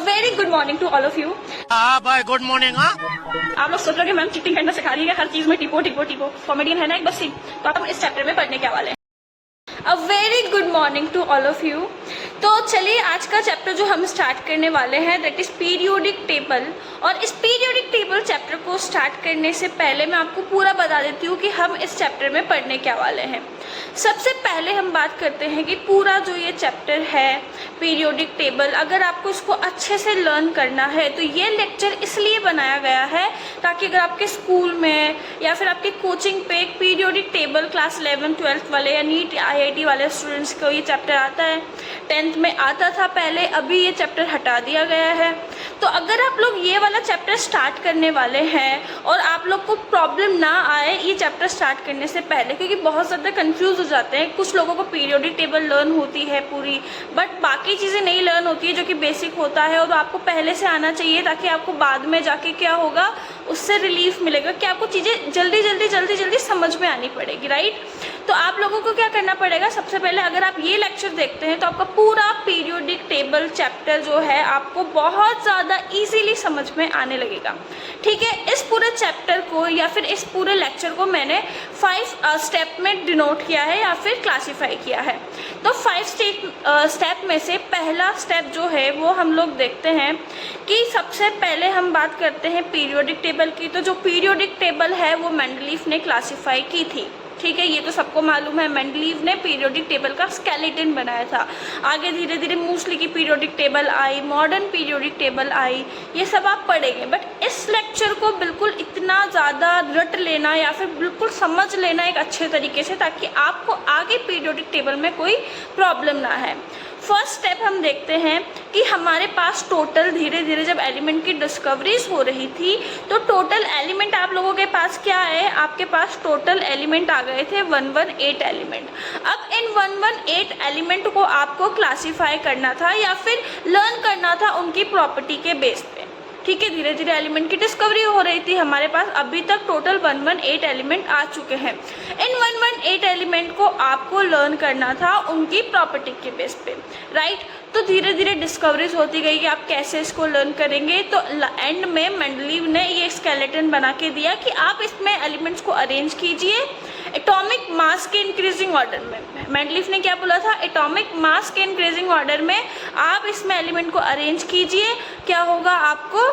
Very good morning to all of you. भाई good morning. आप लोग सोच रहे हो कि मैम चिटिंग करना सिखा रही है, हर चीज में टिपो टिपो टिपो। कॉमेडियन है ना एक बस सीन। तो हम इस चैप्टर में पढ़ने क्या वाले हैं। A very good morning to all of you. तो चलिए आज का चैप्टर जो हम स्टार्ट करने वाले हैं दैट इज पीरियोडिक टेबल। और इस पीरियोडिक टेबल चैप्टर को स्टार्ट करने से पहले मैं आपको पूरा बता देती हूँ कि हम इस चैप्टर में पढ़ने क्या वाले हैं। सबसे पहले हम बात करते हैं कि पूरा जो ये चैप्टर है पीरियोडिक टेबल, अगर आपको इसको अच्छे से लर्न करना है तो ये लेक्चर इसलिए बनाया गया है ताकि अगर आपके स्कूल में या फिर आपके कोचिंग पे एक पीरियोडिक टेबल क्लास 11 12 वाले या नीट IIT वाले स्टूडेंट्स को ये चैप्टर आता है, 10th में आता था पहले, अभी ये चैप्टर हटा दिया गया है। तो अगर आप लोग ये वाला चैप्टर स्टार्ट करने वाले हैं और आप लोग को प्रॉब्लम ना आए ये चैप्टर स्टार्ट करने से पहले, क्योंकि बहुत ज़्यादा कंफ्यूज हो जाते हैं, कुछ लोगों को पीरियोडिक टेबल लर्न होती है पूरी बट बाकी चीज़ें नहीं लर्न होती है जो कि बेसिक होता है और आपको पहले से आना चाहिए ताकि आपको बाद में जाके क्या होगा उससे रिलीफ मिलेगा कि आपको चीज़ें जल्दी समझ में आनी पड़ेगी, राइट। तो आप लोगों को क्या करना पड़ेगा, सबसे पहले अगर आप ये लेक्चर देखते हैं तो आपका पूरा पीरियोडिक टेबल चैप्टर जो है आपको बहुत ज़्यादा इजीली समझ में आने लगेगा, ठीक है। इस पूरे चैप्टर को या फिर इस पूरे लेक्चर को मैंने 5 स्टेप में डिनोट किया है या फिर क्लासीफाई किया है। तो 5 स्टेप में से पहला स्टेप जो है वो हम लोग देखते हैं कि सबसे पहले हम बात करते हैं पीरियोडिक टेबल की। तो जो पीरियोडिक टेबल है वो मेंडलीफ ने क्लासीफाई की थी, ठीक है, ये तो सबको मालूम है। मेंडलीव ने पीरियोडिक टेबल का स्केलेटन बनाया था। आगे धीरे धीरे मूसली की periodic table I, modern periodic table I, ये सब आप पढ़ेंगे। बट इस लेक्चर को बिल्कुल इतना ज़्यादा रट लेना या फिर बिल्कुल समझ लेना एक अच्छे तरीके से ताकि आपको आगे पीरियोडिक टेबल में कोई प्रॉब्लम ना है। फर्स्ट स्टेप हम देखते हैं कि हमारे पास टोटल धीरे धीरे जब एलिमेंट की डिस्कवरीज हो रही थी तो टोटल एलिमेंट आप लोगों के पास क्या है, आपके पास टोटल एलिमेंट आ गए थे 118 एलिमेंट। अब इन 118 एलिमेंट को आपको क्लासीफाई करना था या फिर लर्न करना था उनकी प्रॉपर्टी के बेस पे, ठीक है। धीरे धीरे एलिमेंट की डिस्कवरी हो रही थी हमारे पास, अभी तक टोटल 118 एलिमेंट आ चुके हैं। इन 118 एलिमेंट को आपको लर्न करना था उनकी प्रॉपर्टी के बेस पे, राइट। तो धीरे धीरे डिस्कवरीज होती गई कि आप कैसे इसको लर्न करेंगे। तो एंड में मेंडलीव ने ये स्केलेटन बना के दिया कि आप इसमें एलिमेंट्स को अरेंज कीजिए एटॉमिक मास के इंक्रीजिंग ऑर्डर में। मेंडलीव ने क्या बोला था, एटॉमिक मास के इंक्रीजिंग ऑर्डर में आप इसमें एलिमेंट को अरेंज कीजिए, क्या होगा आपको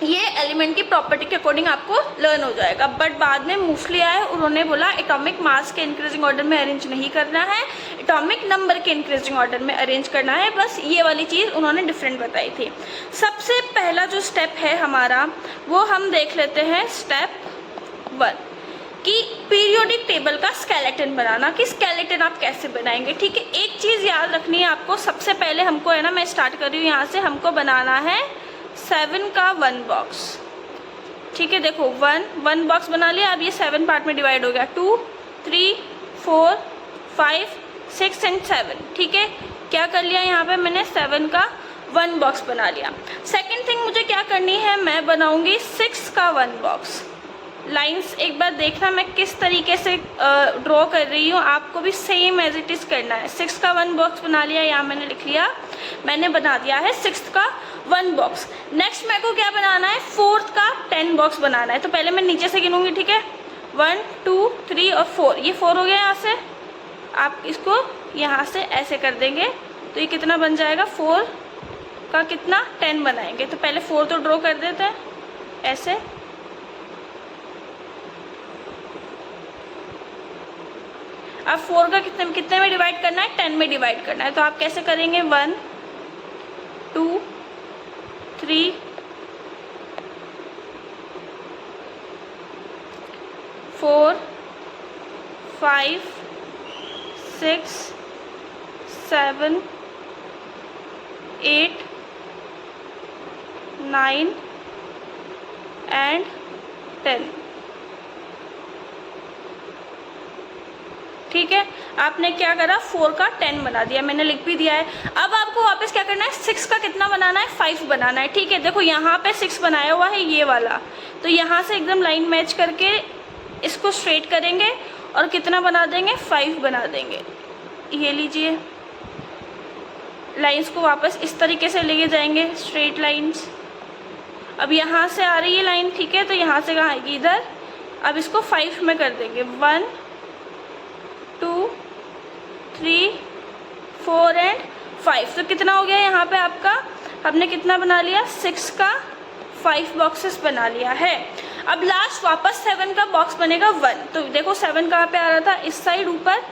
ये एलिमेंट की प्रॉपर्टी के अकॉर्डिंग आपको लर्न हो जाएगा। बट बाद में मूसली आए, उन्होंने बोला एटॉमिक मास के इंक्रीजिंग ऑर्डर में अरेंज नहीं करना है, एटॉमिक नंबर के इंक्रीजिंग ऑर्डर में अरेंज करना है। बस ये वाली चीज़ उन्होंने डिफरेंट बताई थी। सबसे पहला जो स्टेप है हमारा वो हम देख लेते हैं स्टेप 1 कि पीरियोडिक टेबल का स्केलेटन बनाना, कि स्केलेटन आप कैसे बनाएंगे, ठीक है। एक चीज़ याद रखनी है आपको, सबसे पहले हमको है ना, मैं स्टार्ट कर रही हूँ यहाँ से, हमको बनाना है 7 का 1 बॉक्स, ठीक है। देखो 1 बॉक्स बना लिया। अब ये 7 पार्ट में डिवाइड हो गया, 2 3 4 5 6 एंड 7, ठीक है। क्या कर लिया यहाँ पे मैंने, 7 का 1 बॉक्स बना लिया। सेकेंड थिंग मुझे क्या करनी है, मैं बनाऊंगी 6 का 1 बॉक्स। लाइंस एक बार देखना मैं किस तरीके से ड्रॉ कर रही हूँ, आपको भी सेम एज इट इज़ करना है। 6 का 1 बॉक्स बना लिया, यहाँ मैंने लिख लिया, मैंने बना दिया है 6 का 1 बॉक्स। नेक्स्ट मेरे को क्या बनाना है, 4th का 10 बॉक्स बनाना है। तो पहले मैं नीचे से गिनूंगी, ठीक है, 1 2 3 और 4, ये 4 हो गया। यहाँ से आप इसको यहाँ से ऐसे कर देंगे तो ये कितना बन जाएगा, 4 का कितना 10 बनाएंगे। तो पहले 4 तो ड्रॉ कर देते हैं ऐसे, अब 4 का कितने में डिवाइड करना है, 10 में डिवाइड करना है। तो आप कैसे करेंगे, 1 2 3 4 5 6 7 8 9 एंड 10, ठीक है। आपने क्या करा, 4 का 10 बना दिया, मैंने लिख भी दिया है। अब आपको वापस क्या करना है, 6 का कितना बनाना है, 5 बनाना है, ठीक है। देखो यहाँ पे 6 बनाया हुआ है ये वाला, तो यहाँ से एकदम लाइन मैच करके इसको स्ट्रेट करेंगे और कितना बना देंगे, 5 बना देंगे। ये लीजिए, लाइंस को वापस इस तरीके से लेके जाएंगे, स्ट्रेट लाइंस। अब यहाँ से आ रही है लाइन, ठीक है, तो यहाँ से कहाँ आएगी, इधर। अब इसको 5 में कर देंगे, 1 2 3 4 एंड 5। तो कितना हो गया यहाँ पे आपका, हमने कितना बना लिया, 6 का 5 बॉक्सेस बना लिया है। अब लास्ट वापस 7 का बॉक्स बनेगा 1। तो देखो 7 कहाँ पे आ रहा था, इस साइड ऊपर,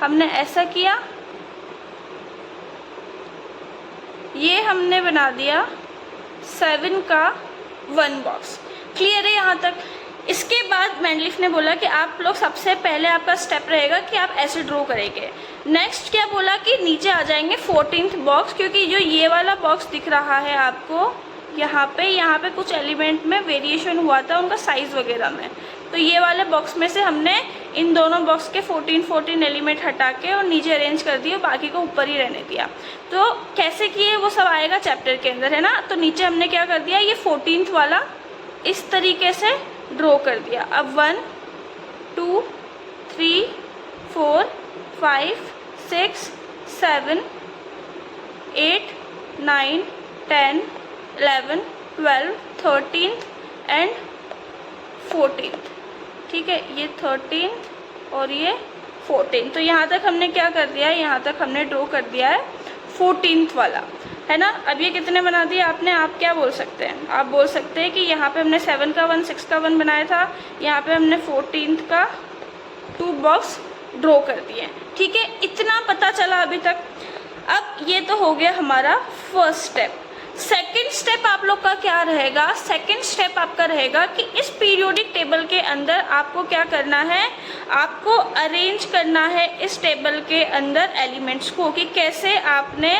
हमने ऐसा किया, ये हमने बना दिया 7 का 1 बॉक्स। क्लियर है यहाँ तक। इसके बाद मैंडलिफ ने बोला कि आप लोग सबसे पहले आपका स्टेप रहेगा कि आप ऐसे ड्रॉ करेंगे। नेक्स्ट क्या बोला कि नीचे आ जाएंगे 14th बॉक्स, क्योंकि जो ये वाला बॉक्स दिख रहा है आपको यहाँ पे कुछ एलिमेंट में वेरिएशन हुआ था उनका साइज़ वगैरह में। तो ये वाले बॉक्स में से हमने इन दोनों बॉक्स के 14 एलिमेंट हटा के और नीचे अरेंज कर दिए, बाकी को ऊपर ही रहने दिया। तो कैसे किए वो सब आएगा चैप्टर के अंदर, है ना। तो नीचे हमने क्या कर दिया, ये 14th वाला इस तरीके से ड्रॉ कर दिया। अब 1 2 3 4 5 6 7 8 9 10 11 12 13 एंड 14। ठीक है, ये 13 और ये 14। तो यहाँ तक हमने क्या कर दिया है, यहाँ तक हमने ड्रॉ कर दिया है 14th वाला, है ना। अब ये कितने बना दिए आपने, आप क्या बोल सकते हैं, आप बोल सकते हैं कि यहाँ पे हमने 7 का 1 6 का 1 बनाया था, यहाँ पे हमने 14th का 2 बॉक्स ड्रॉ कर दिए। ठीक है, इतना पता चला अभी तक। अब ये तो हो गया हमारा फर्स्ट स्टेप। सेकेंड स्टेप आप लोग का क्या रहेगा, सेकेंड स्टेप आपका रहेगा कि इस पीरियोडिक टेबल के अंदर आपको क्या करना है, आपको अरेंज करना है इस टेबल के अंदर एलिमेंट्स को, कि कैसे आपने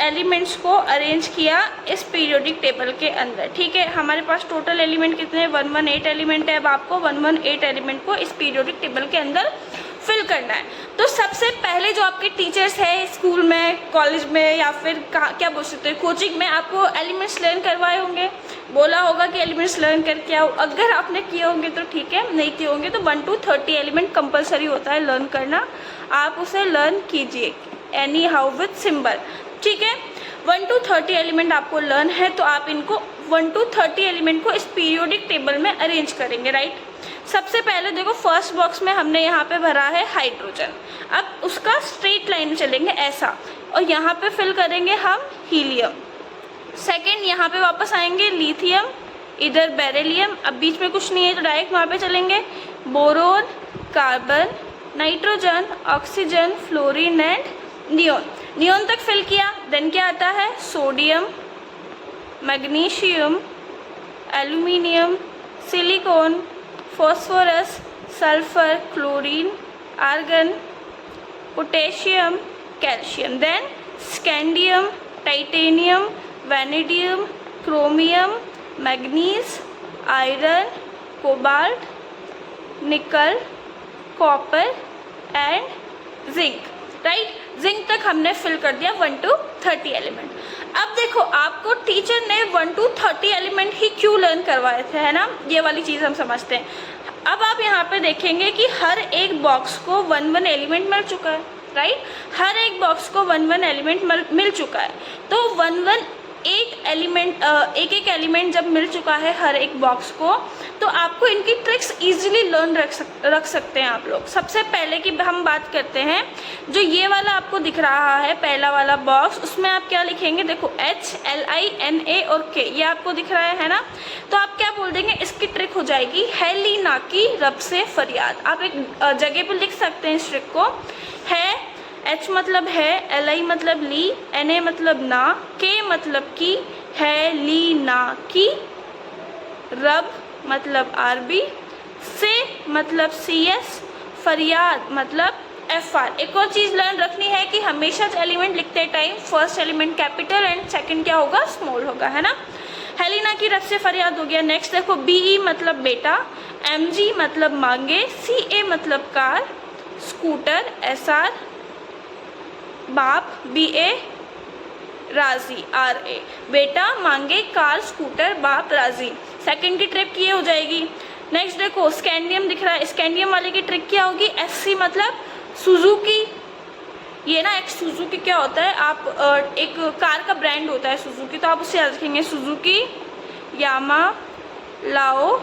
एलिमेंट्स को अरेंज किया इस पीरियोडिक टेबल के अंदर। ठीक है, हमारे पास टोटल एलिमेंट कितने, 118 एलिमेंट है। अब आपको 118 एलिमेंट को इस पीरियोडिक टेबल के अंदर फिल करना है। तो सबसे पहले जो आपके टीचर्स हैं स्कूल में, कॉलेज में, या फिर क्या बोल सकते हैं कोचिंग में, आपको एलिमेंट्स लर्न करवाए होंगे, बोला होगा कि एलिमेंट्स लर्न करके आओ। अगर आपने किए होंगे तो ठीक है, नहीं किए होंगे तो 1 to 30 एलिमेंट कंपलसरी होता है लर्न करना, आप उसे लर्न कीजिए एनी हाउ विथ सिंबल। ठीक है, 1 to 30 एलिमेंट आपको लर्न है, तो आप इनको 1 to 30 एलिमेंट को इस पीरियोडिक टेबल में अरेंज करेंगे, राइट। सबसे पहले देखो फर्स्ट बॉक्स में हमने यहाँ पे भरा है हाइड्रोजन। अब उसका स्ट्रेट लाइन में चलेंगे ऐसा, और यहाँ पे फिल करेंगे हम हीलियम। सेकंड यहाँ पे वापस आएंगे लिथियम, इधर बेरिलियम। अब बीच में कुछ नहीं है तो डायरेक्ट वहाँ पे चलेंगे boron, carbon, nitrogen, oxygen, fluorine and neon. Neon तक फिल किया, देन क्या आता है, sodium, magnesium, aluminium, silicon, phosphorus, sulphur, chlorine, argon, potassium, calcium. Then scandium, titanium, vanadium, chromium, manganese, iron, cobalt, nickel, copper and zinc, right. Zinc तक हमने fill कर दिया 1 to 30 element. अब देखो आपको टीचर ने 1 to 30 एलिमेंट ही क्यों लर्न करवाए थे, है ना, ये वाली चीज़ हम समझते हैं। अब आप यहाँ पे देखेंगे कि हर एक बॉक्स को 1 एलिमेंट मिल चुका है, राइट। हर एक बॉक्स को 1 एलिमेंट मिल चुका है। तो 1 एलिमेंट, एक एलिमेंट जब मिल चुका है हर एक बॉक्स को, तो आपको इनकी ट्रिक्स इजीली लर्न रख सकते हैं आप लोग। सबसे पहले की हम बात करते हैं, जो ये वाला आपको दिख रहा है पहला वाला बॉक्स, उसमें आप क्या लिखेंगे, देखो HLINA और K, ये आपको दिख रहा है ना। तो आप क्या बोल देंगे, इसकी ट्रिक हो जाएगी हेलिना की रब से फरियाद। आप एक जगह पर लिख सकते हैं इस ट्रिक को। है, H मतलब है, LI मतलब ली, NA मतलब ना, K मतलब की, है ली ना की, रब मतलब RB, से मतलब CS, फरियाद मतलब FR। एक और चीज़ लर्न रखनी है कि हमेशा एलिमेंट लिखते time first element capital and second क्या होगा, स्मॉल होगा, है ना। हेलिना की रब से फरियाद हो गया। नेक्स्ट देखो BE मतलब बेटा, MG मतलब मांगे, CA मतलब कार, स्कूटर SR, बाप BA, राजी RA, बेटा मांगे कार स्कूटर बाप राजी। सेकंड की ट्रिक ये हो जाएगी। नेक्स्ट देखो स्कैंडियम दिख रहा है, स्कैंडियम वाले की ट्रिक क्या होगी, SC मतलब सुजुकी, ये ना एक सुजुकी क्या होता है, आप एक कार का ब्रांड होता है सुजुकी, तो आप उससे याद रखेंगे सुजुकी यामा लाओ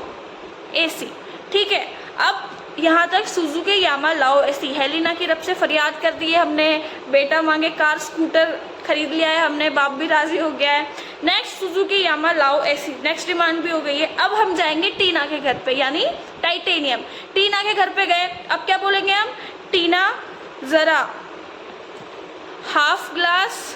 एसी। ठीक है, अब यहाँ तक सुजुकी यामा लाओ एसी। हेलिना की रब से फरियाद कर दी है हमने, बेटा मांगे कार स्कूटर खरीद लिया है हमने, बाप भी राजी हो गया है। नेक्स्ट सुजुकी यामा लाओ एसी, नेक्स्ट डिमांड भी हो गई है। अब हम जाएंगे टीना के घर पे, यानी टाइटेनियम। टीना के घर पे गए, अब क्या बोलेंगे हम, टीना जरा हाफ ग्लास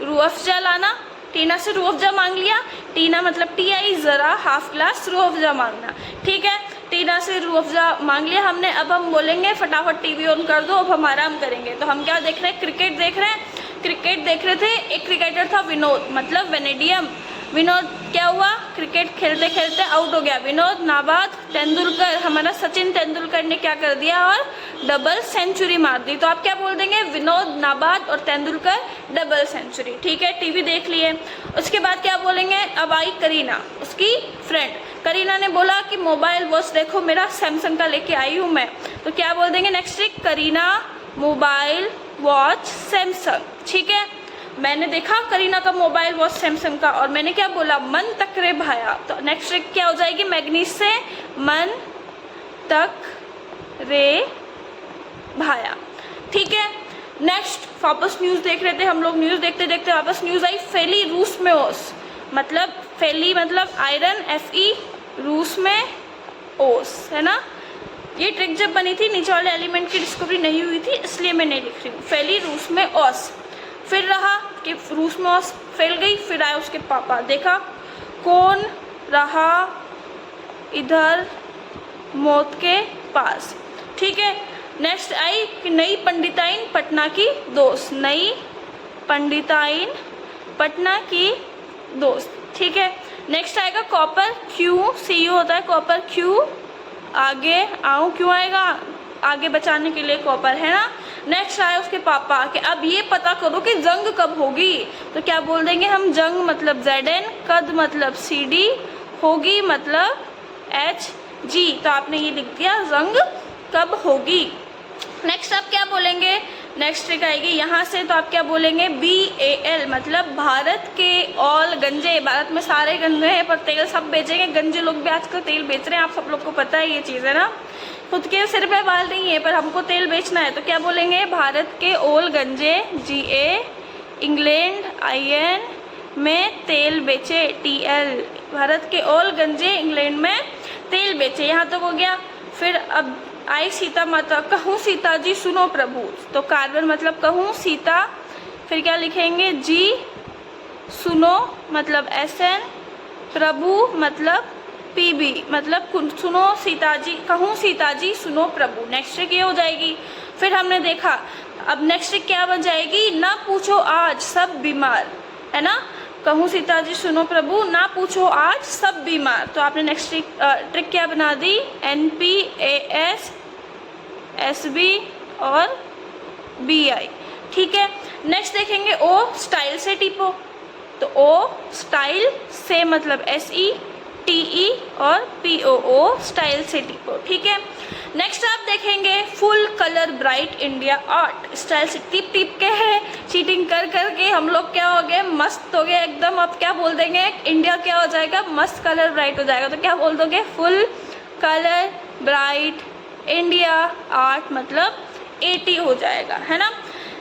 रूह अफ़ज़ा लाना। टीना से रूह अफ़ज़ा मांग लिया, टीना मतलब TI, ज़रा हाफ ग्लास रूह अफ़ज़ा मांगना। ठीक है, टीना से रूह अफ़ज़ा मांग लिया हमने। अब हम बोलेंगे फटाफट टीवी ऑन कर दो, अब हम आराम करेंगे। तो हम क्या देख रहे हैं, क्रिकेट देख रहे हैं। क्रिकेट देख रहे थे, एक क्रिकेटर था विनोद मतलब वेनेडियम। विनोद क्या हुआ, क्रिकेट खेलते खेलते आउट हो गया। विनोद नाबाद तेंदुलकर, हमारा सचिन तेंदुलकर ने क्या कर दिया और डबल सेंचुरी मार दी। तो आप क्या बोल देंगे, विनोद नाबाद और तेंदुलकर डबल सेंचुरी। ठीक है, टीवी देख लिए। उसके बाद क्या बोलेंगे, अब आई करीना, उसकी फ्रेंड। करीना ने बोला कि मोबाइल वॉच देखो मेरा सैमसंग का लेके आई हूँ मैं। तो क्या बोल देंगे next week, Kareena mobile watch Samsung. ठीक है, मैंने देखा करीना का मोबाइल वॉच सैमसंग का और मैंने क्या बोला, मन तक रे भाया। तो नेक्स्ट ट्रिक क्या हो जाएगी, मैग्नीज से मन तक रे भाया। ठीक है, नेक्स्ट वापस न्यूज़ देख रहे थे हम लोग। न्यूज़ देखते देखते वापस न्यूज़ आई, फेली रूस में ओस, मतलब फेली मतलब आयरन, FE रूस में ओस, है ना। ये ट्रिक जब बनी थी नीचे वाले एलिमेंट की डिस्कवरी नहीं हुई थी, इसलिए मैं नहीं लिख रही हूँ। फेली रूस में ओस, फिर रहा कि रूस में ओस फैल गई, फिर आए उसके पापा, देखा कौन रहा इधर मौत के पास। ठीक है, नेक्स्ट आई कि नई पंडिताइन पटना की दोस्त, नई पंडिताइन पटना की दोस्त। ठीक है, नेक्स्ट आएगा कॉपर क्यू, CU होता है कॉपर क्यू, आगे आऊँ क्यों आएगा, आगे बचाने के लिए कॉपर, है ना। नेक्स्ट आए उसके पापा कि अब ये पता करो कि जंग कब होगी। तो क्या बोल देंगे हम, जंग मतलब ZN, कद मतलब CD, होगी मतलब HG। तो आपने ये लिख दिया जंग कब होगी। नेक्स्ट आप क्या बोलेंगे, नेक्स्ट ट्रिक आएगी यहाँ से, तो आप क्या बोलेंगे, BAL मतलब भारत के ऑल गंजे। भारत में सारे गंजे हैं पर तेल सब बेचेंगे, गंजे लोग भी आजकल तेल बेच रहे हैं, आप सब लोग को पता है ये चीज़, है ना। खुद के सिर पे बाल नहीं है पर हमको तेल बेचना है। तो क्या बोलेंगे, भारत के ऑल गंजे GA, इंग्लैंड IN में तेल बेचे TL, भारत के ऑल गंजे इंग्लैंड में तेल बेचे। यहाँ तक हो गया। फिर अब आई सीता माता, कहूँ सीता जी सुनो प्रभु, तो कार्बन मतलब कहूँ सीता, फिर क्या लिखेंगे जी, सुनो मतलब SN, प्रभु मतलब PB मतलब सुनो सीता जी, कहूँ सीता जी सुनो प्रभु। नेक्स्ट ट्रिक ये हो जाएगी। फिर हमने देखा अब नेक्स्ट ट्रिक क्या बन जाएगी, ना पूछो आज सब बीमार, है ना। कहूँ सीता जी सुनो प्रभु, ना पूछो आज सब बीमार। तो आपने नेक्स्ट ट्रिक क्या बना दी, NP AS SB और BI। ठीक है, नेक्स्ट देखेंगे O स्टाइल से टिपो, तो O स्टाइल से मतलब SE TE और POO स्टाइल से टिपो। ठीक है, नेक्स्ट आप देखेंगे full colour bright India art, style से टिप टिप के है, चीटिंग कर कर के हम लोग क्या हो गए, मस्त हो गए एकदम। अब क्या बोल देंगे, इंडिया क्या हो जाएगा, मस्त कलर ब्राइट हो जाएगा। तो क्या बोल दोगे, full colour bright India art मतलब 80 हो जाएगा, है ना।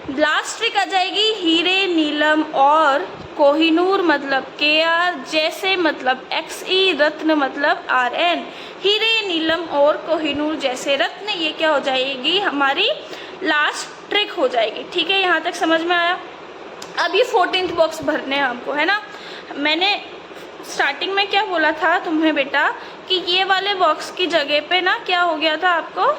लास्ट ट्रिक आ जाएगी हीरे नीलम और कोहिनूर मतलब KR, जैसे मतलब XE, रत्न मतलब RN। हीरे नीलम और कोहिनूर जैसे रत्न, ये क्या हो जाएगी, हमारी लास्ट ट्रिक हो जाएगी। ठीक है, यहाँ तक समझ में आया। अब ये 14th बॉक्स भरने हैं हमको, है ना। मैंने स्टार्टिंग में क्या बोला था तुम्हें बेटा कि ये वाले बॉक्स की जगह पे ना क्या हो गया था, आपको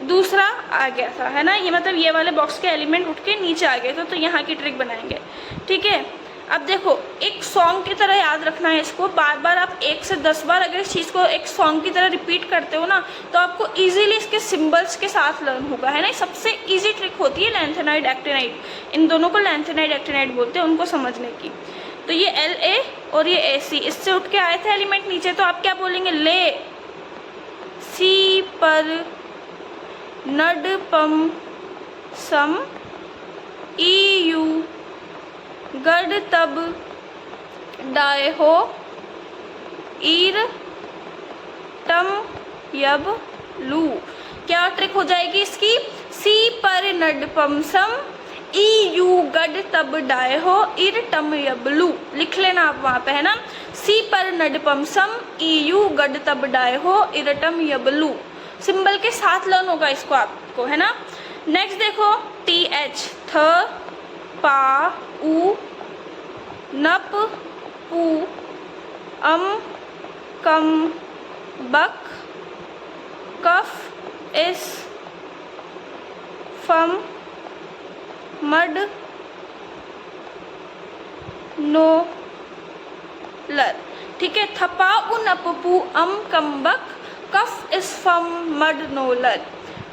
दूसरा आ गया था, है ना। ये मतलब ये वाले बॉक्स के एलिमेंट उठ के नीचे आ गए थे, तो यहाँ की ट्रिक बनाएंगे। ठीक है, अब देखो एक सॉन्ग की तरह याद रखना है इसको, बार बार आप 1 से 10 बार अगर इस चीज़ को एक सॉन्ग की तरह रिपीट करते हो ना, तो आपको इजीली इसके सिंबल्स के साथ लर्न होगा, है ना। सबसे इजी ट्रिक होती है लैंथेनाइड एक्टिनाइड, इन दोनों को लैंथेनाइड एक्टिनाइड बोलते हैं, उनको समझने की। तो ये LA और ये AC, इससे उठ के आए थे एलिमेंट नीचे, तो आप क्या बोलेंगे, ले सी पर नड पम सम EU गड तब डाय हो ईर टम यब लू। क्या ट्रिक हो जाएगी इसकी? सी पर नडपम सम EU गड तब डाय हो ईर टम यब लू। लिख लेना आप वहाँ पे, है ना। सी पर नडपम सम EU गड तब डाय हो इरटम यब लू। सिंबल के साथ लर्न होगा इसको आपको, है ना। नेक्स्ट देखो TH थ पा उ नप पू अम कम बक कफ इस फम मड नो लर। ठीक है, थपा उ नप पू अम कम बक कफ इस फम मड नो लर।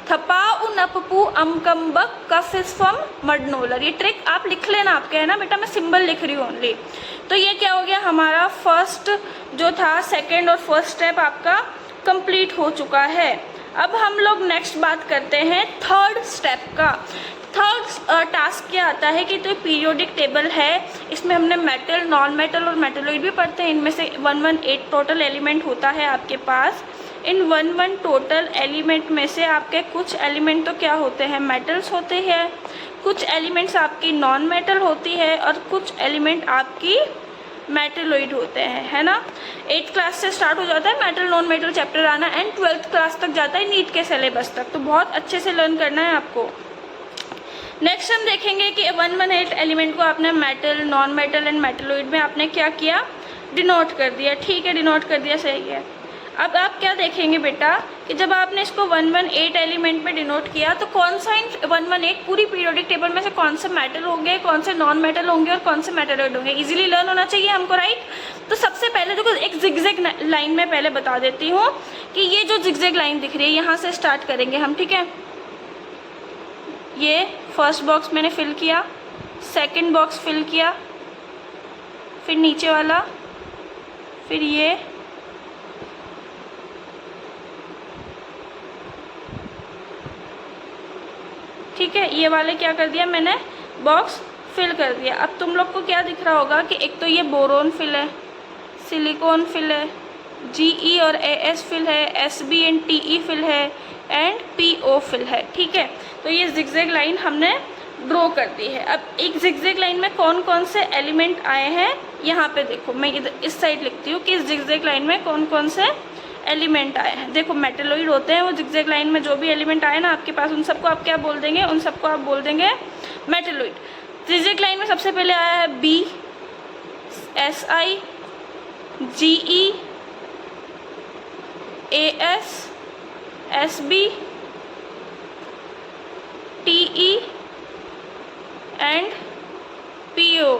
थपा उ नप पू अम कम बक कफ इस फम मड नो लर। ये ट्रिक आप लिख लेना आपके, है ना बेटा, मैं सिंबल लिख रही हूँ ओनली। तो ये क्या हो गया हमारा फर्स्ट जो था, सेकेंड और फर्स्ट स्टेप आपका कंप्लीट हो चुका है। अब हम लोग नेक्स्ट बात करते हैं थर्ड स्टेप का। थर्ड टास्क क्या आता है कि तो पीरियोडिक टेबल है, इसमें हमने मेटल, नॉन मेटल और मेटलॉइड भी पढ़ते हैं। इनमें से 118 टोटल एलिमेंट होता है आपके पास। इन 11 टोटल एलिमेंट में से आपके कुछ एलिमेंट तो क्या होते हैं, मेटल्स होते हैं, कुछ एलिमेंट्स आपकी नॉन मेटल होती है और कुछ एलिमेंट आपकी मेटलॉइड होते हैं, है ना। 8th क्लास से स्टार्ट हो जाता है मेटल नॉन मेटल चैप्टर आना एंड 12th क्लास तक जाता है नीट के सिलेबस तक। तो बहुत अच्छे से लर्न करना है आपको। नेक्स्ट हम देखेंगे कि 118 एलिमेंट को आपने metal, non metal and metalloid में आपने क्या किया, डिनोट कर दिया। ठीक है, डिनोट कर दिया, सही है। अब आप क्या देखेंगे बेटा कि जब आपने इसको 118 एलिमेंट में डिनोट किया तो कौन सा 118 पूरी पीरियोडिक टेबल में से कौन से मेटल होंगे, कौन से नॉन मेटल होंगे और कौन से मेटलॉइड होंगे, इजीली लर्न होना चाहिए हमको, राइट। तो सबसे पहले देखो एक जिगजैग लाइन में पहले बता देती हूँ कि ये जो जिगजैग लाइन दिख रही है यहाँ से स्टार्ट करेंगे हम, ठीक है। ये फर्स्ट बॉक्स मैंने फिल किया, सेकेंड बॉक्स फिल किया, फिर नीचे वाला, फिर ये, ठीक है, ये वाले क्या कर दिया मैंने, बॉक्स फिल कर दिया। अब तुम लोग को क्या दिख रहा होगा कि एक तो ये बोरोन फिल है, सिलिकॉन फिल है, GE और AS फिल है, SB एंड TE फिल है एंड PO फिल है, ठीक है। तो ये जिगजैग लाइन हमने ड्रॉ कर दी है। अब एक जिगजैग लाइन में कौन कौन से एलिमेंट आए हैं यहाँ पे देखो, मैं इधर इस साइड लिखती हूँ कि इस जिगजैग लाइन में कौन कौन से एलिमेंट आए हैं। देखो मेटलॉइड होते हैं वो जिगजैग लाइन में, जो भी एलिमेंट आए ना आपके पास उन सबको आप क्या बोल देंगे, उन सबको आप बोल देंगे मेटलॉइड। जिगजैग लाइन में सबसे पहले आया है B, SI, GE, AS, SB, TE and PO।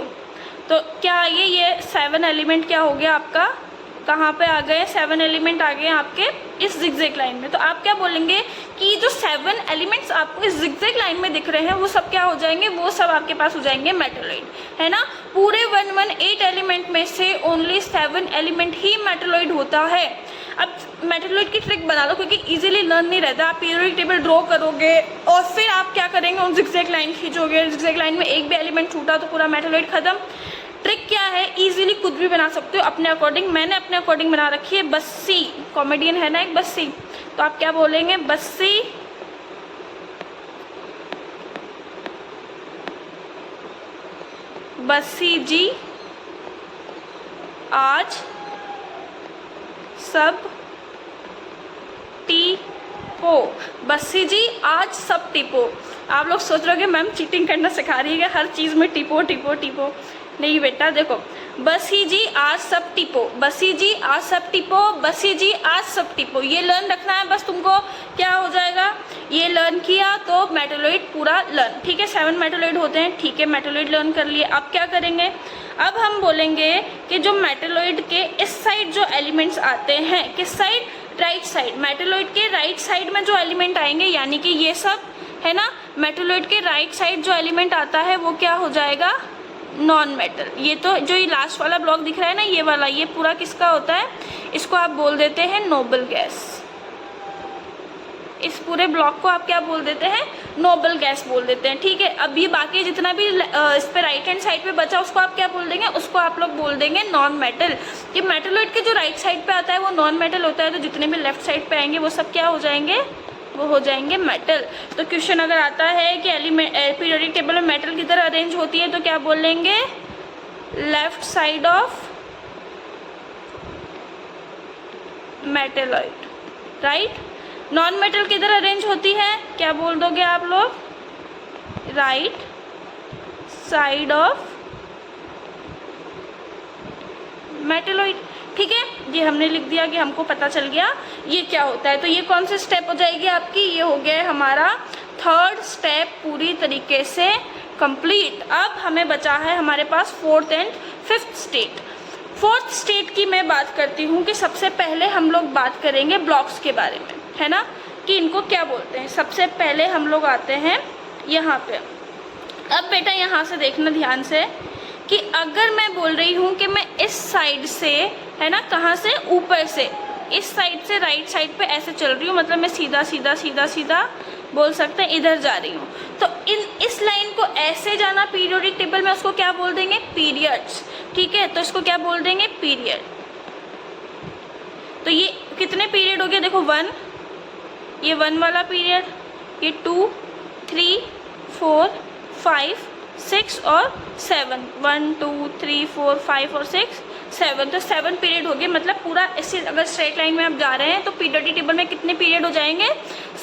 तो क्या ये 7 एलिमेंट क्या हो गया आपका, कहाँ पे आ गए, 7 एलिमेंट आ गए आपके इस जिगजैग लाइन में। तो आप क्या बोलेंगे कि जो 7 एलिमेंट्स आपको इस जिगजैग लाइन में दिख रहे हैं वो सब क्या हो जाएंगे, वो सब आपके पास हो जाएंगे मेटलॉइड, है ना। पूरे 118 एलिमेंट में से ओनली 7 एलिमेंट ही मेटलॉइड होता है। अब मेटलॉइड की ट्रिक बना लो क्योंकि इजीली लर्न नहीं रहता। आप पीरियोडिक टेबल ड्रॉ करोगे और फिर आप क्या करेंगे, उन जिगजैग लाइन खींचोगे, जिगजैग लाइन में एक भी एलिमेंट छूटा तो पूरा मेटलॉइड खत्म। ट्रिक क्या है, इजीली खुद भी बना सकते हो अपने अकॉर्डिंग। मैंने अपने अकॉर्डिंग बना रखी है। बस्सी, कॉमेडियन है ना एक बस्सी, तो आप क्या बोलेंगे, बस्सी बस्सी जी आज सब टीपो। बस्सी जी आज सब टीपो। आप लोग सोच रहे हो कि मैम चीटिंग करना सिखा रही है, हर चीज़ में टीपो टीपो टीपो। नहीं बेटा, देखो बस्सी जी आज सब टीपो, बस्सी जी आज सब टीपो, बस्सी जी आज सब टीपो। ये लर्न रखना है बस तुमको। क्या हो जाएगा, ये लर्न किया तो मेटलॉइड पूरा लर्न। ठीक है, 7 मेटलॉइड होते हैं, ठीक है, मेटलॉइड लर्न कर लिए। अब क्या करेंगे, अब हम बोलेंगे कि जो मेटलॉइड के इस साइड जो एलिमेंट्स आते हैं, किस साइड, राइट साइड। मेटलॉइड के राइट साइड में जो एलिमेंट आएंगे यानी कि ये सब है ना, मेटलॉइड के राइट साइड जो एलिमेंट आता है वो क्या हो जाएगा, नॉन मेटल। ये तो जो ये लास्ट वाला ब्लॉक दिख रहा है ना, ये वाला, ये पूरा किसका होता है, इसको आप बोल देते हैं नोबल गैस। इस पूरे ब्लॉक को आप क्या बोल देते हैं, नोबल गैस बोल देते हैं, ठीक है। अब ये बाकी जितना भी इस पे राइट हैंड साइड पे बचा उसको आप क्या बोल देंगे, उसको आप लोग बोल देंगे नॉन मेटल। ये मेटलॉइड के जो राइट साइड पे आता है वो नॉन मेटल होता है, तो जितने भी लेफ्ट साइड पे आएंगे वो सब क्या हो जाएंगे, वो हो जाएंगे मेटल। तो क्वेश्चन अगर आता है कि एलिमेंट पीरियोडिक टेबल में मेटल किधर अरेंज होती है, तो क्या बोलेंगे, left side of metalloid, right. Non metal किधर अरेंज होती है, क्या बोल दोगे आप लोग, राइट साइड ऑफ मेटलॉइड, ठीक है। ये हमने लिख दिया कि हमको पता चल गया ये क्या होता है। तो ये कौन सी स्टेप हो जाएगी आपकी, ये हो गया है हमारा थर्ड स्टेप पूरी तरीके से कंप्लीट। अब हमें बचा है हमारे पास fourth and fifth state. Fourth state की मैं बात करती हूँ कि सबसे पहले हम लोग बात करेंगे ब्लॉक्स के बारे में, है ना, कि इनको क्या बोलते हैं। सबसे पहले हम लोग आते हैं यहाँ पे। अब बेटा यहाँ से देखना ध्यान से कि अगर मैं बोल रही हूँ कि मैं इस साइड से, है ना, कहाँ से, ऊपर से, इस साइड से राइट साइड पे ऐसे चल रही हूँ, मतलब मैं सीधा सीधा सीधा सीधा बोल सकते हैं इधर जा रही हूँ, तो इस लाइन को ऐसे जाना पीरियोडिक टेबल में उसको क्या बोल देंगे, पीरियड्स, ठीक है। तो इसको क्या बोल देंगे, पीरियड। तो ये कितने पीरियड हो गए, देखो 1, ये 1 वाला पीरियड, ये 2, 3, 4, 5, 6 और 7, 1 2 3 4 5 और 6 7, तो 7 पीरियड हो गए। मतलब पूरा ऐसे अगर स्ट्रेट लाइन में आप जा रहे हैं तो पीरियोडिक टेबल में कितने पीरियड हो जाएंगे,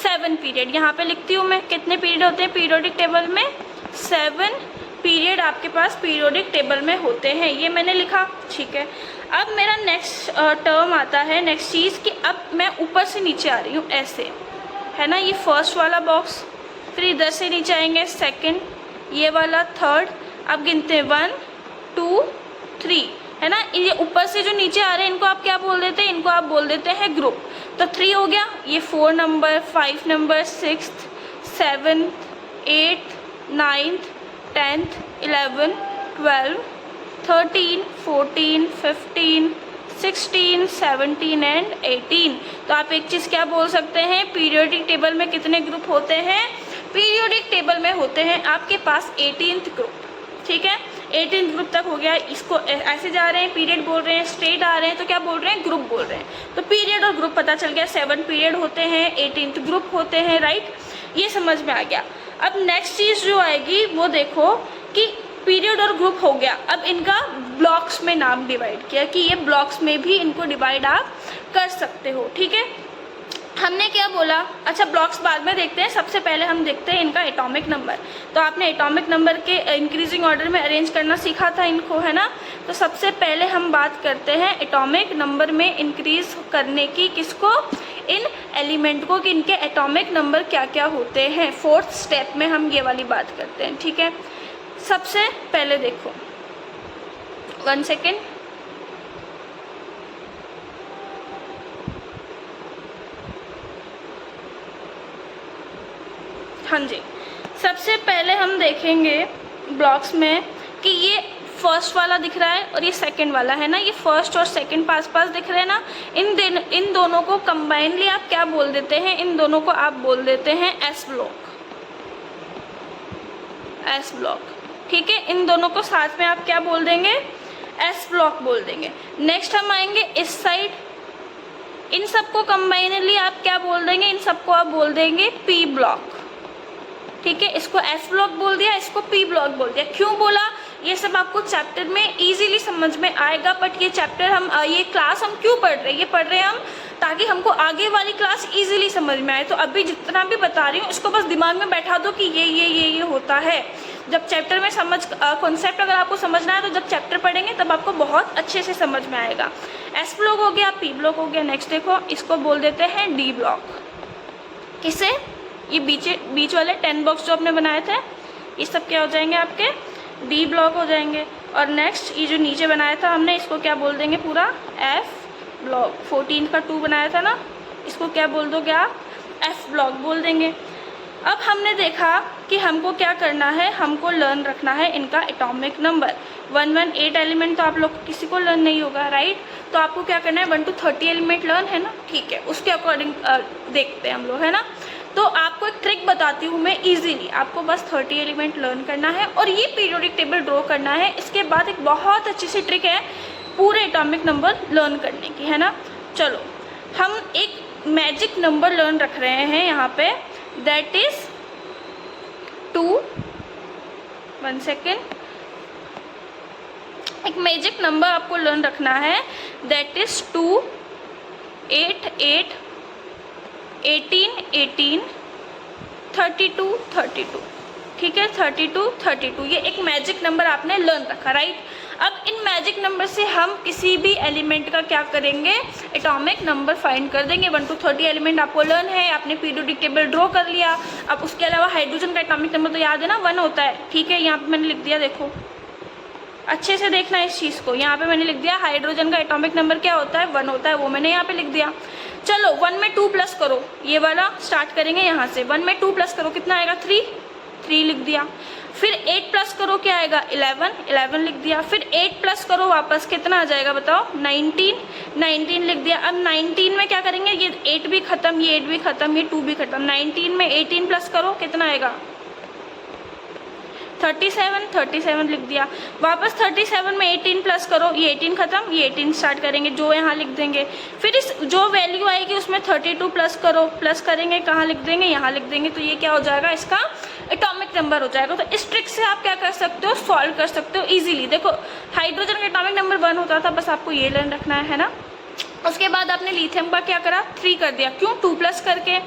7 पीरियड। यहाँ पे लिखती हूँ मैं कितने पीरियड होते हैं पीरियोडिक टेबल में, 7 पीरियड आपके पास पीरियोडिक टेबल में होते हैं, ये मैंने लिखा, ठीक है। अब मेरा नेक्स्ट टर्म आता है, नेक्स्ट चीज़ कि अब मैं ऊपर से नीचे आ रही हूँ ऐसे, है ना, ये फर्स्ट वाला बॉक्स, फिर इधर से नीचे आएंगे सेकेंड, ये वाला थर्ड, अब गिनते हैं 1 2 3, है ना। ये ऊपर से जो नीचे आ रहे हैं इनको आप क्या बोल देते हैं, इनको आप बोल देते हैं ग्रुप। तो 3 हो गया, ये 4 नंबर, 5 नंबर, 6, 7, 8, 9, 10, 11, 12, 13, 14, 15, 16, 17 एंड 18। तो आप एक चीज़ क्या बोल सकते हैं, पीरियोडिक टेबल में कितने ग्रुप होते हैं, पीरियोडिक टेबल में होते हैं आपके पास 18th ग्रुप, ठीक है। 18th ग्रुप तक हो गया, इसको ऐसे जा रहे हैं, पीरियड बोल रहे हैं, स्ट्रेट आ रहे हैं, तो क्या बोल रहे हैं, ग्रुप बोल रहे हैं। तो पीरियड और ग्रुप पता चल गया, 7 पीरियड होते हैं, 18th ग्रुप होते हैं, राइट, ये समझ में आ गया। अब नेक्स्ट चीज़ जो आएगी वो देखो कि पीरियड और ग्रुप हो गया, अब इनका ब्लॉक्स में नाम डिवाइड किया कि ये ब्लॉक्स में भी इनको डिवाइड आप कर सकते हो, ठीक है। हमने क्या बोला, अच्छा ब्लॉक्स बाद में देखते हैं, सबसे पहले हम देखते हैं इनका एटॉमिक नंबर। तो आपने एटॉमिक नंबर के इंक्रीजिंग ऑर्डर में अरेंज करना सीखा था इनको, है ना। तो सबसे पहले हम बात करते हैं एटॉमिक नंबर में इंक्रीज करने की, किसको, इन एलिमेंट को, कि इनके एटॉमिक नंबर क्या क्या होते हैं। फोर्थ स्टेप में हम ये वाली बात करते हैं, ठीक है। सबसे पहले देखो, 1 सेकेंड, हाँ जी, सबसे पहले हम देखेंगे ब्लॉक्स में कि ये फर्स्ट वाला दिख रहा है और ये सेकंड वाला है ना, ये फर्स्ट और सेकंड पास पास दिख रहे हैं ना, इन दोनों को कंबाइनली आप क्या बोल देते हैं, इन दोनों को आप बोल देते हैं एस ब्लॉक, एस ब्लॉक, ठीक है। इन दोनों को साथ में आप क्या बोल देंगे, एस ब्लॉक बोल देंगे। नेक्स्ट हम आएंगे इस साइड, इन सबको कंबाइनली आप क्या बोल देंगे, इन सबको आप बोल देंगे पी ब्लॉक, ठीक है। इसको एस ब्लॉक बोल दिया, इसको पी ब्लॉक बोल दिया। क्यों बोला, ये सब आपको चैप्टर में इजीली समझ में आएगा, बट ये चैप्टर हम ये क्लास हम क्यों पढ़ रहे हैं, ये पढ़ रहे हैं हम ताकि हमको आगे वाली क्लास इजीली समझ में आए। तो अभी जितना भी बता रही हूँ इसको बस दिमाग में बैठा दो कि ये होता है। जब चैप्टर में कॉन्सेप्ट अगर आपको समझना है तो जब चैप्टर पढ़ेंगे तब आपको बहुत अच्छे से समझ में आएगा। एस ब्लॉक हो गया, पी ब्लॉक हो गया। नेक्स्ट देखो, इसको बोल देते हैं डी ब्लॉक। किसे, ये बीच वाले 10 बॉक्स जो आपने बनाए थे ये सब क्या हो जाएंगे, आपके डी ब्लॉक हो जाएंगे। और नेक्स्ट ये जो नीचे बनाया था हमने, इसको क्या बोल देंगे, पूरा एफ ब्लॉक। 14 का 2 बनाया था ना, इसको क्या बोल दोगे आप, एफ ब्लॉक बोल देंगे। अब हमने देखा कि हमको क्या करना है, हमको लर्न रखना है इनका एटॉमिक नंबर। 118 एलिमेंट तो आप लोग किसी को लर्न नहीं होगा, राइट। तो आपको क्या करना है, 1 to 30 एलिमेंट लर्न है ना, ठीक है, उसके अकॉर्डिंग देखते हैं हम लोग, है ना। तो आपको एक ट्रिक बताती हूँ मैं इजीली, आपको बस 30 एलिमेंट लर्न करना है और ये पीरियोडिक टेबल ड्रॉ करना है। इसके बाद एक बहुत अच्छी सी ट्रिक है पूरे एटॉमिक नंबर लर्न करने की, है ना। चलो हम एक मैजिक नंबर लर्न रख रहे हैं यहाँ पे, दैट इज 2, 1 सेकेंड, एक मैजिक नंबर आपको लर्न रखना है दैट इज 2, 8, 8, 18, 18, 32, 32, ठीक है, 32, 32, ये एक मैजिक नंबर आपने लर्न रखा, राइट। अब इन मैजिक नंबर से हम किसी भी एलिमेंट का क्या करेंगे, एटॉमिक नंबर फाइंड कर देंगे। 1 to 30 एलिमेंट आपको लर्न है, आपने पीरियोडिक टेबल ड्रॉ कर लिया। अब उसके अलावा हाइड्रोजन का एटॉमिक नंबर तो याद है ना, 1 होता है, ठीक है। यहाँ पे मैंने लिख दिया, देखो अच्छे से देखना इस चीज़ को, यहाँ पे मैंने लिख दिया हाइड्रोजन का एटॉमिक नंबर क्या होता है, 1 होता है, वो मैंने यहाँ पे लिख दिया। चलो 1 में 2 प्लस करो, ये वाला स्टार्ट करेंगे यहाँ से। 1 में 2 प्लस करो कितना आएगा, 3, 3 लिख दिया। फिर 8 प्लस करो क्या आएगा, 11, 11 लिख दिया। फिर 8 प्लस करो वापस कितना आ जाएगा बताओ, 19, 19 लिख दिया। अब 19 में क्या करेंगे, ये 8 भी खत्म, ये 8 भी खत्म, ये 2 भी खत्म। 19 में 18 प्लस करो कितना आएगा, 37, 37 लिख दिया। वापस 37 में 18 प्लस करो, ये 18 खत्म, ये 18 स्टार्ट करेंगे, जो यहाँ लिख देंगे। फिर इस जो वैल्यू आएगी उसमें 32 प्लस करो, प्लस करेंगे कहाँ लिख देंगे, यहाँ लिख देंगे। तो ये क्या हो जाएगा, इसका एटॉमिक नंबर हो जाएगा। तो इस ट्रिक से आप क्या कर सकते हो, सॉल्व कर सकते हो इजीली। देखो हाइड्रोजन का एटॉमिक नंबर 1 होता था, बस आपको ये लर्न रखना है ना। उसके बाद आपने लिथियम का क्या करा, 3 कर दिया, क्यों, 2 प्लस करके।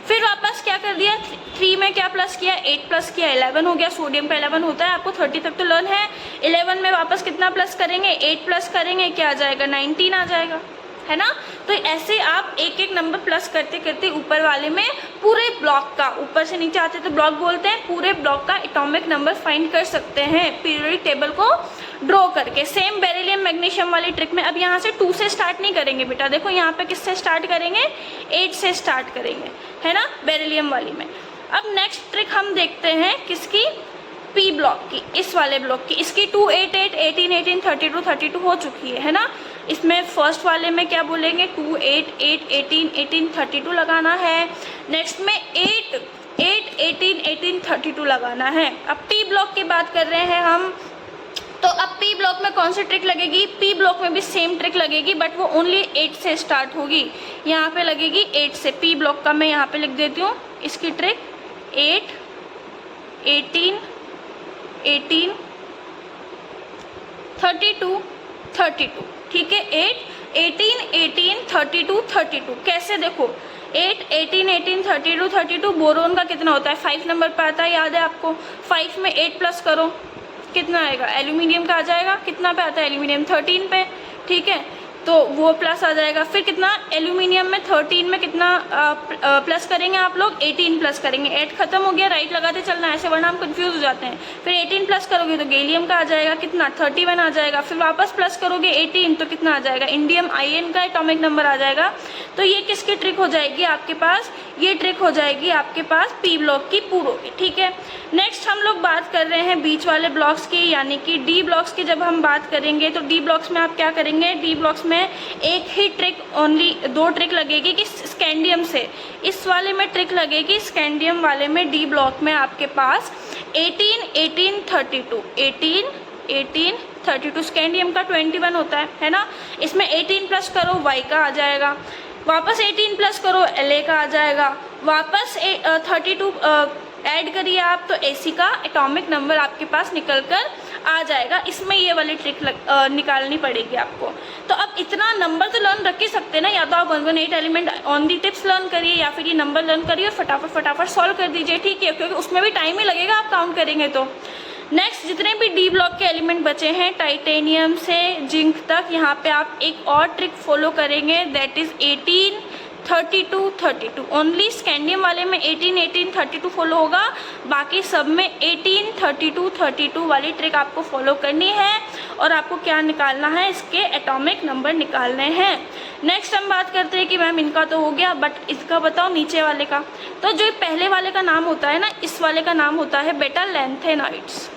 फिर वापस क्या कर दिया, 3 में क्या प्लस किया, 8 प्लस किया, 11 हो गया। सोडियम का 11 होता है, आपको 30 तक तो लर्न है। 11 में वापस कितना प्लस करेंगे, 8 प्लस करेंगे, क्या आ जाएगा, 19 आ जाएगा, है ना। तो ऐसे आप एक एक नंबर प्लस करते करते ऊपर वाले में पूरे ब्लॉक का, ऊपर से नीचे आते तो ब्लॉक बोलते हैं, पूरे ब्लॉक का एटॉमिक नंबर फाइंड कर सकते हैं पीरियोडिक टेबल को ड्रॉ करके। सेम बेरिलियम मैग्नीशियम वाली ट्रिक में। अब यहाँ से 2 से स्टार्ट नहीं करेंगे बेटा, देखो यहाँ पे किससे स्टार्ट करेंगे, 8 से स्टार्ट करेंगे, है ना, बेरिलियम वाली में। अब नेक्स्ट ट्रिक हम देखते हैं किसकी, पी ब्लॉक की, इस वाले ब्लॉक की। इसकी 2, 8, 8, 18, 18, 32, 32 हो चुकी है ना। इसमें फर्स्ट वाले में क्या बोलेंगे, 2, 8, 8, 18, 18, 32 लगाना है। नेक्स्ट में 8, 8, 18, 18, 32 लगाना है। अब पी ब्लॉक की बात कर रहे हैं हम, तो अब पी ब्लॉक में कौन सी ट्रिक लगेगी, पी ब्लॉक में भी सेम ट्रिक लगेगी, बट वो ओनली 8 से स्टार्ट होगी। यहाँ पे लगेगी 8 से। पी ब्लॉक का मैं यहाँ पे लिख देती हूँ इसकी ट्रिक, 8, 18, 18, 32, 32, ठीक है। 8, 18, 18, 32, 32 कैसे, देखो 8, 18, 18, 32, 32 बोरोन का कितना होता है, 5 नंबर पर आता है, याद है आपको। 5 में 8 प्लस करो कितना आएगा, एल्यूमिनियम का आ जाएगा, कितना पे आता है एल्यूमिनियम, 13 पे, ठीक है, तो वो प्लस आ जाएगा। फिर कितना, एल्यूमिनियम में 13 में कितना प्लस करेंगे आप लोग, 18 प्लस करेंगे। 8 खत्म हो गया, राइट लगाते चलना ऐसे, वरना हम कंफ्यूज हो जाते हैं। फिर 18 प्लस करोगे तो गैलियम का आ जाएगा कितना, 31 आ जाएगा। फिर वापस प्लस करोगे 18 तो कितना आ जाएगा, इंडियम आयन का एटॉमिक नंबर आ जाएगा। तो ये किसकी ट्रिक हो जाएगी आपके पास, ये ट्रिक हो जाएगी आपके पास पी ब्लॉक की पूरों की, ठीक है। नेक्स्ट हम लोग बात कर रहे हैं बीच वाले ब्लॉक्स की, यानी कि डी ब्लॉक्स की। जब हम बात करेंगे तो डी ब्लॉक्स में आप क्या करेंगे, डी ब्लॉक्स में एक ही ट्रिक, ओनली 2 ट्रिक लगेगी कि स्कैंडियम से। इस वाले में ट्रिक लगेगी, स्कैंडियम वाले में डी ब्लॉक में आपके पास 18, 18, 32, 18, 18, 32, स्कैंडियम का 21 होता है ना। इसमें 18 प्लस करो वाई का आ जाएगा, वापस 18 प्लस करो एल का आ जाएगा, वापस 32 ऐड करिए आप तो एसी का एटॉमिक नंबर आपके पास निकल कर आ जाएगा। इसमें ये वाली ट्रिक निकालनी पड़ेगी आपको। तो अब इतना नंबर तो लर्न रख ही सकते ना, या तो आप 118 element on the tips learn करिए, या फिर ये नंबर लर्न करिए और फटाफट सॉल्व कर दीजिए, ठीक है, क्योंकि उसमें भी टाइम ही लगेगा आप काउंट करेंगे तो। नेक्स्ट जितने भी डी ब्लॉक के एलिमेंट बचे हैं टाइटेनियम से जिंक तक, यहाँ पे आप एक और ट्रिक फॉलो करेंगे, दैट इज 18, 32, 32। ओनली स्कैंडियम वाले में 18, 18, 32 फॉलो होगा, बाकी सब में 18, 32, 32 वाली ट्रिक आपको फॉलो करनी है। और आपको क्या निकालना है, इसके एटॉमिक नंबर निकालने हैं। नेक्स्ट हम बात करते हैं कि मैम इनका तो हो गया, बट इसका बताओ नीचे वाले का। तो जो पहले वाले का नाम होता है ना, इस वाले का नाम होता है बेटा लैंथेनॉइड्स,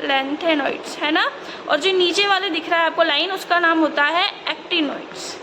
लैंथेनॉइड्स, है ना। और जो नीचे वाले दिख रहा है आपको लाइन, उसका नाम होता है एक्टिनॉइड्स,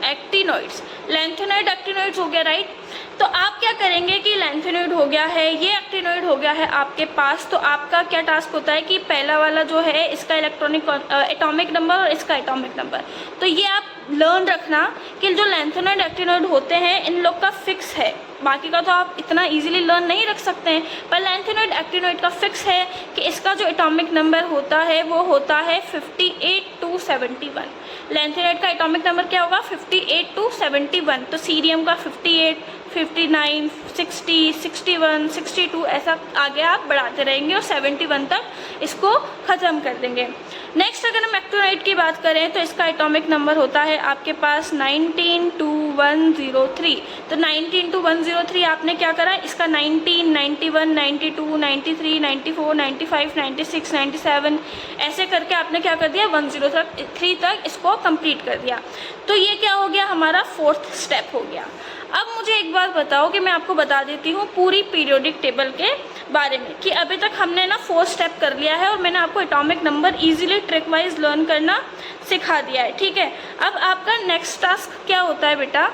एक्टिनोइड्स, लैंथेनॉइड एक्टिनोइड्स हो गया, राइट। तो आप क्या करेंगे कि लैंथेनॉइड हो गया है, ये एक्टिनोइड हो गया है आपके पास, तो आपका क्या टास्क होता है कि पहला वाला जो है इसका एटॉमिक नंबर और इसका एटॉमिक नंबर, तो ये आप लर्न रखना कि जो लैंथेनॉइड एक्टिनोइड होते हैं इन लोग का फिक्स है, बाकी का तो आप इतना इजीली लर्न नहीं रख सकते हैं, पर लैंथेनॉइड एक्टिनोइड का फिक्स है कि इसका जो एटॉमिक नंबर होता है वो होता है 58 to 71। लैंथेनॉइड का एटॉमिक नंबर क्या होगा? 58 to 71। तो सीरियम का 58, 59, 60, 61, 62 ऐसा आगे आप बढ़ाते रहेंगे और 71 तक इसको ख़त्म कर देंगे। नेक्स्ट अगर हम एक्टिनोइड की बात करें तो इसका एटॉमिक नंबर होता है आपके पास 19 to 103। तो 19 to 103 आपने क्या करा, इसका 19, 91, 92, 93, 94, 95, 96, 97 ऐसे करके आपने क्या कर दिया 103 तक इसको कंप्लीट कर दिया। तो ये क्या हो गया, हमारा 4th स्टेप हो गया। अब मुझे एक बात बताओ कि मैं आपको बता देती हूँ पूरी पीरियोडिक टेबल के बारे में कि अभी तक हमने ना 4 स्टेप कर लिया है और मैंने आपको atomic number easily trick wise learn करना सिखा दिया है, ठीक है। अब आपका नेक्स्ट टास्क क्या होता है बेटा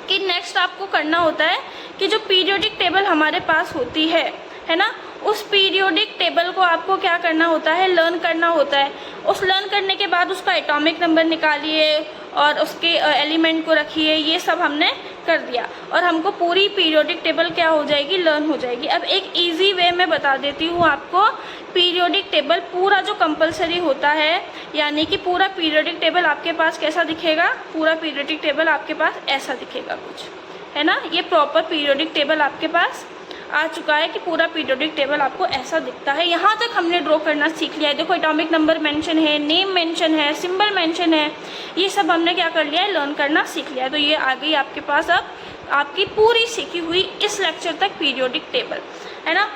कि नेक्स्ट आपको करना होता है कि जो पीरियोडिक टेबल हमारे पास होती है ना, उस पीरियोडिक टेबल को आपको क्या करना होता है, लर्न करना होता है। उस लर्न करने के बाद उसका एटॉमिक नंबर निकालिए और उसके एलिमेंट को रखिए, ये सब हमने कर दिया और हमको पूरी पीरियोडिक टेबल क्या हो जाएगी, लर्न हो जाएगी। अब एक इजी वे में बता देती हूँ आपको, पीरियोडिक टेबल पूरा जो कंपलसरी होता है, यानी कि पूरा पीरियोडिक टेबल आपके पास कैसा दिखेगा, पूरा पीरियोडिक टेबल आपके पास ऐसा दिखेगा कुछ, है ना। ये प्रॉपर पीरियोडिक टेबल आपके पास आ चुका है कि पूरा पीरियोडिक टेबल आपको ऐसा दिखता है। यहाँ तक हमने ड्रॉ करना सीख लिया है। देखो एटॉमिक नंबर मेंशन है, नेम मेंशन है, सिंबल मेंशन है, ये सब हमने क्या कर लिया है, लर्न करना सीख लिया है। तो ये आ गई आपके पास अब आपकी पूरी सीखी हुई इस लेक्चर तक पीरियोडिक टेबल, है ना।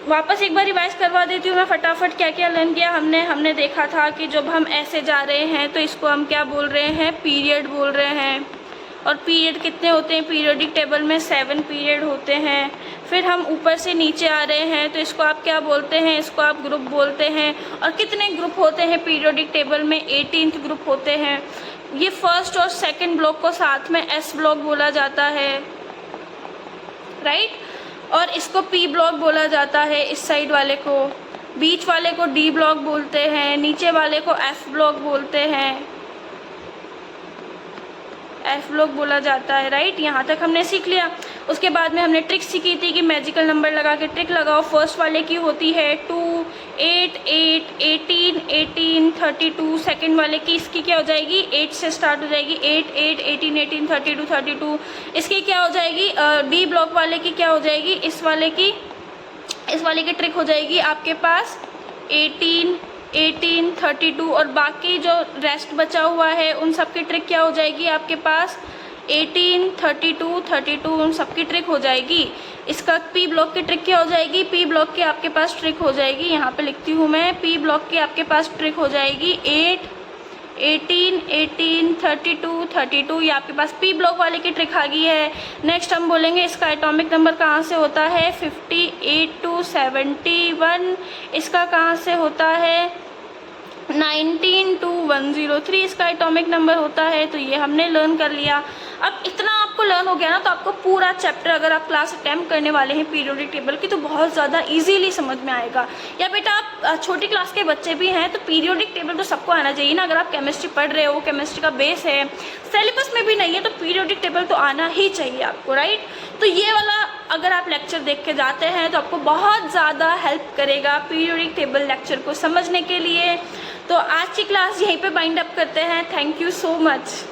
वापस एक बार रिवाइज करवा देती हूँ मैं फटाफट, क्या क्या लर्न किया हमने देखा था कि जब हम ऐसे जा रहे हैं तो इसको हम क्या बोल रहे हैं, पीरियड बोल रहे हैं। और पीरियड कितने होते हैं पीरियोडिक टेबल में, 7 पीरियड होते हैं। फिर हम ऊपर से नीचे आ रहे हैं तो इसको आप क्या बोलते हैं, इसको आप ग्रुप बोलते हैं। और कितने ग्रुप होते हैं पीरियोडिक टेबल में, 18th ग्रुप होते हैं। ये फर्स्ट और सेकंड ब्लॉक को साथ में एस ब्लॉक बोला जाता है, राइट। और इसको पी ब्लॉक बोला जाता है, इस साइड वाले को, बीच वाले को डी ब्लॉक बोलते हैं, नीचे वाले को एफ ब्लॉक बोलते हैं, एफ ब्लॉक बोला जाता है, राइट। यहाँ तक हमने सीख लिया। उसके बाद में हमने ट्रिक सीखी थी कि मैजिकल नंबर लगा के ट्रिक लगाओ। फर्स्ट वाले की होती है 2, 8, 8, 18, 18, 32। सेकेंड वाले की इसकी क्या हो जाएगी, 8 से स्टार्ट हो जाएगी, 8, 8, 18, 18, 32, 32। इसकी क्या हो जाएगी, डी ब्लॉक वाले की क्या हो जाएगी, इस वाले की ट्रिक हो जाएगी आपके पास 18, 18, 32। और बाकी जो रेस्ट बचा हुआ है उन सब की ट्रिक क्या हो जाएगी आपके पास 18, 32, 32, उन सब की ट्रिक हो जाएगी। इसका पी ब्लॉक की ट्रिक क्या हो जाएगी, पी ब्लॉक की आपके पास ट्रिक हो जाएगी, यहाँ पे लिखती हूँ मैं, पी ब्लॉक की आपके पास ट्रिक हो जाएगी 8, 18, 18, 32, 32। ये आपके पास पी ब्लॉक वाले की ट्रिक आ गई है। नेक्स्ट हम बोलेंगे इसका एटॉमिक नंबर कहाँ से होता है, 58 to 71। इसका कहाँ से होता है, 19 to 103 इसका एटॉमिक नंबर होता है। तो ये हमने लर्न कर लिया। अब इतना आपको लर्न हो गया ना, तो आपको पूरा चैप्टर अगर आप क्लास अटेम्प्ट करने वाले हैं पीरियोडिक टेबल की तो बहुत ज़्यादा इजीली समझ में आएगा। या बेटा आप छोटी क्लास के बच्चे भी हैं तो पीरियोडिक टेबल तो सबको आना चाहिए ना। अगर आप केमिस्ट्री पढ़ रहे हो, केमिस्ट्री का बेस है, सिलेबस में भी नहीं है, तो पीरियोडिक टेबल तो आना ही चाहिए आपको, राइट। तो ये वाला अगर आप लेक्चर देख के जाते हैं तो आपको बहुत ज़्यादा हेल्प करेगा पीरियोडिक टेबल लेक्चर को समझने के लिए। तो आज की क्लास यहीं पे बाइंड अप करते हैं। Thank you so much.